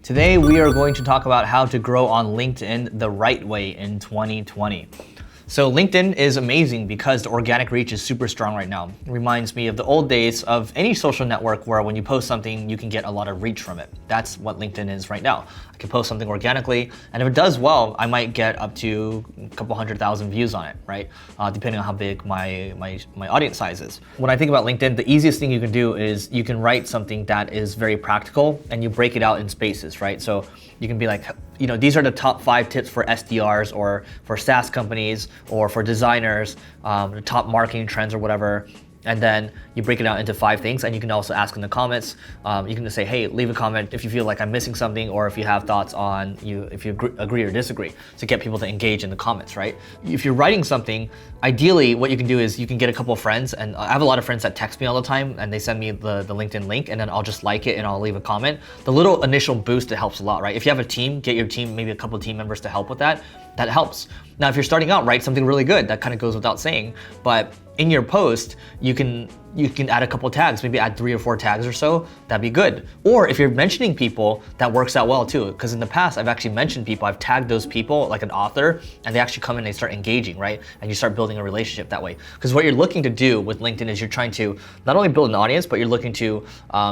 Today we are going to talk about how to grow on LinkedIn the right way in 2020. So LinkedIn is amazing because the organic reach is super strong right now. It reminds me of the old days of any social network where when you post something, you can get a lot of reach from it. That's what LinkedIn is right now. I can post something organically, and if it does well, I might get up to a couple 100,000 views on it, right? Depending on how big my audience size is. When I think about LinkedIn, the easiest thing you can do is you can write something that is very practical and you break it out in spaces, right? So you can be like, you know, these are the top 5 tips for SDRs or for SaaS companies or for designers, the top marketing trends or whatever. And then you break it out into 5 things, and you can also ask in the comments. You can just say, hey, leave a comment if you feel like I'm missing something, or if you have thoughts on if you agree or disagree, to get people to engage in the comments, right? If you're writing something, ideally what you can do is you can get a couple of friends, and I have a lot of friends that text me all the time, and they send me the LinkedIn link, and then I'll just like it and I'll leave a comment. The little initial boost, it helps a lot, right? If you have a team, get your team, maybe a couple of team members to help with that. That helps. Now, if you're starting out, write something really good. That kind of goes without saying, but in your post, you can add a couple tags, maybe add 3 or 4 tags or so. That'd be good. Or if you're mentioning people, that works out well too. Because in the past, I've actually mentioned people, I've tagged those people like an author, and they actually come in and they start engaging, right? And you start building a relationship that way. Because what you're looking to do with LinkedIn is you're trying to not only build an audience, but you're looking to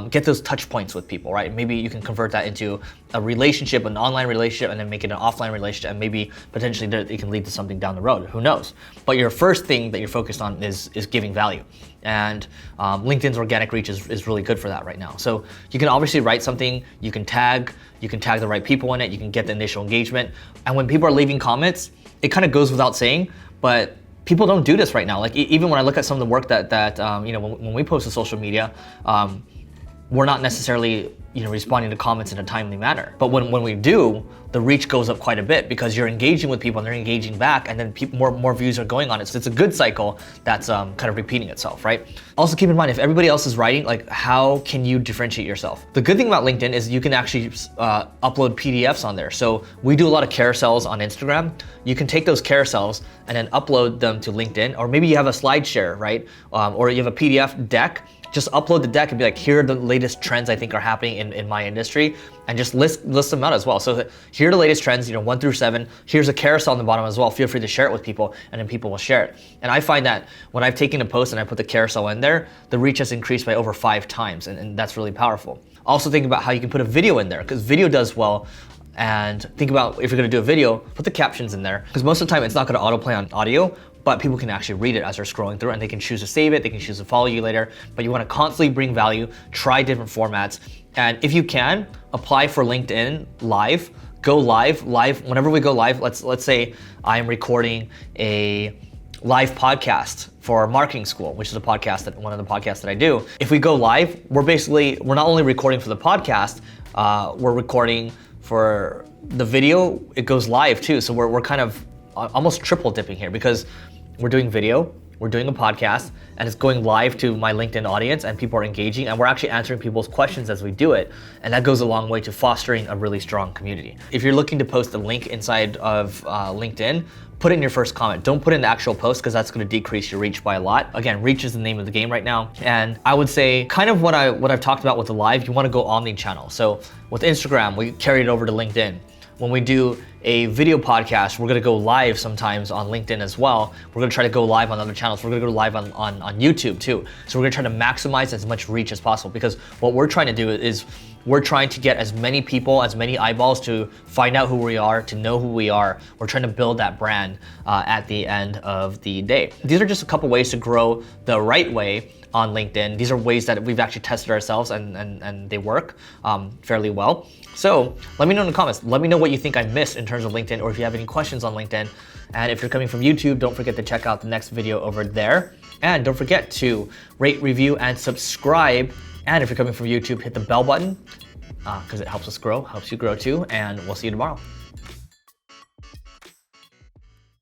get those touch points with people, right? Maybe you can convert that into a relationship, an online relationship, and then make it an offline relationship, and maybe potentially it can lead to something down the road. Who knows? But your first thing that you're focused on is giving value. And LinkedIn's organic reach is really good for that right now. So you can obviously write something, you can tag the right people in it, you can get the initial engagement. And when people are leaving comments, it kind of goes without saying, but people don't do this right now. Like even when I look at some of the work that when we post to social media, we're not necessarily responding to comments in a timely manner. But when we do, the reach goes up quite a bit because you're engaging with people and they're engaging back, and then more views are going on it. So it's a good cycle that's kind of repeating itself, right? Also keep in mind, if everybody else is writing, like how can you differentiate yourself? The good thing about LinkedIn is you can actually upload PDFs on there. So we do a lot of carousels on Instagram. You can take those carousels and then upload them to LinkedIn, or maybe you have a slide share, right? Or you have a PDF deck. Just upload the deck and be like, here are the latest trends I think are happening in my industry, and just list them out as well. So here are the latest trends, 1 through 7. Here's a carousel on the bottom as well. Feel free to share it with people, and then people will share it. And I find that when I've taken a post and I put the carousel in there, the reach has increased by over 5 times, and that's really powerful. Also think about how you can put a video in there, because video does well. And think about, if you're gonna do a video, put the captions in there, because most of the time it's not gonna autoplay on audio, but people can actually read it as they're scrolling through, and they can choose to save it, they can choose to follow you later. But you wanna constantly bring value, try different formats, and if you can, apply for LinkedIn Live. Go live. Whenever we go live, let's say I'm recording a live podcast for Marketing School, which is one of the podcasts that I do. If we go live, we're not only recording for the podcast, we're recording for the video. It goes live too. So we're kind of almost triple dipping here, because we're doing video, we're doing a podcast, and it's going live to my LinkedIn audience, and people are engaging, and we're actually answering people's questions as we do it. And that goes a long way to fostering a really strong community. If you're looking to post a link inside of LinkedIn, put it in your first comment. Don't put it in the actual post, because that's gonna decrease your reach by a lot. Again, reach is the name of the game right now. And I would say kind of what I've talked about with the live, you wanna go omni-channel. So with Instagram, we carry it over to LinkedIn. When we do a video podcast, we're gonna go live sometimes on LinkedIn as well. We're gonna try to go live on other channels. We're gonna go live on YouTube too. So we're gonna try to maximize as much reach as possible, because what we're trying to do is we're trying to get as many people, as many eyeballs to find out who we are, to know who we are. We're trying to build that brand at the end of the day. These are just a couple ways to grow the right way on LinkedIn. These are ways that we've actually tested ourselves, and they work fairly well. So let me know in the comments. Let me know what you think I missed in terms of LinkedIn, or if you have any questions on LinkedIn. And if you're coming from YouTube, don't forget to check out the next video over there. And don't forget to rate, review, and subscribe. And if you're coming from YouTube, hit the bell button, because it helps us grow, helps you grow too. And we'll see you tomorrow.